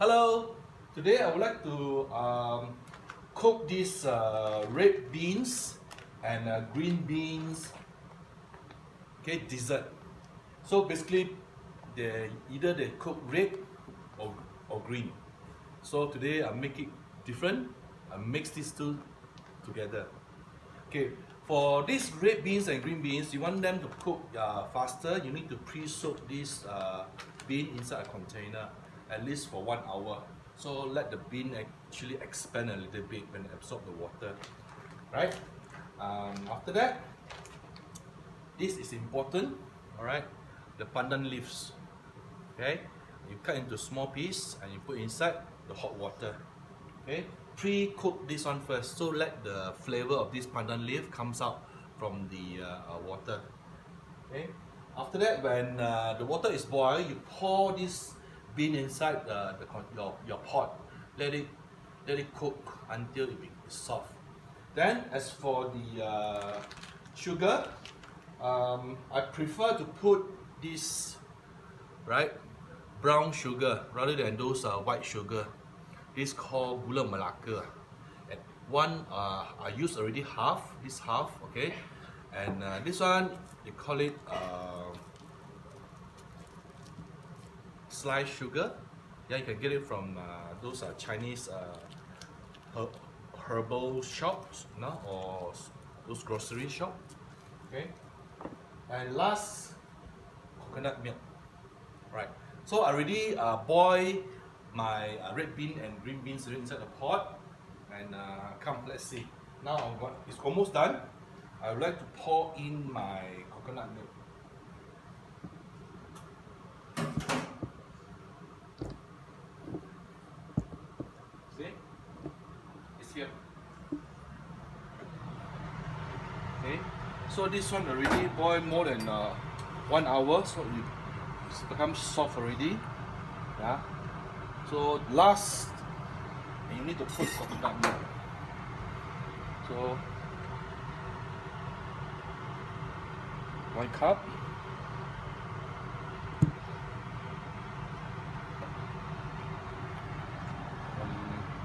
Hello, today I would like to cook these red beans and green beans, okay, dessert. So basically, either they cook red or green. So today I make it different. I mix these two together. Okay, for these red beans and green beans, you want them to cook faster. You need to pre-soak this bean inside a container at least for 1 hour. So let the bean actually expand a little bit when it absorb the water, right? After that, this is important. All right, the pandan leaves. Okay, you cut into small piece and you put inside the hot water. Okay, pre-cook this one first, so let the flavor of this pandan leaf comes out from the water. Okay, after that, when the water is boiled, you pour this bean inside your pot. Let it cook until it is soft. Then, as for the sugar, I prefer to put this brown sugar rather than those white sugar. This called gula melaka. And one I used already half. This half, okay, and this one they call it sliced sugar. Yeah, you can get it from those Chinese herbal shops, or those grocery shop. Okay, and last, coconut milk. Right. So I already boil my red bean and green beans inside the pot, and let's see. Now it's almost done. I would like to pour in my coconut milk. See? It's here. Okay. So this one already boiled more than 1 hour, so it's become soft already. Yeah. So last, you need to put coconut milk. So 1 cup.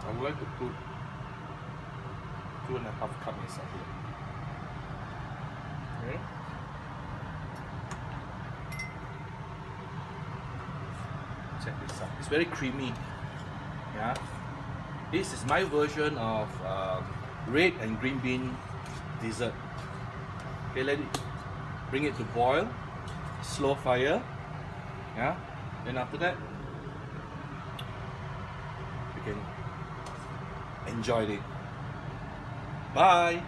I would like to put 2.5 cups inside here. Okay. Check this out. It's very creamy. Yeah. This is my version of red and green bean dessert. Okay, bring it to boil, slow fire. Yeah. Then after that, you can enjoy it. Bye.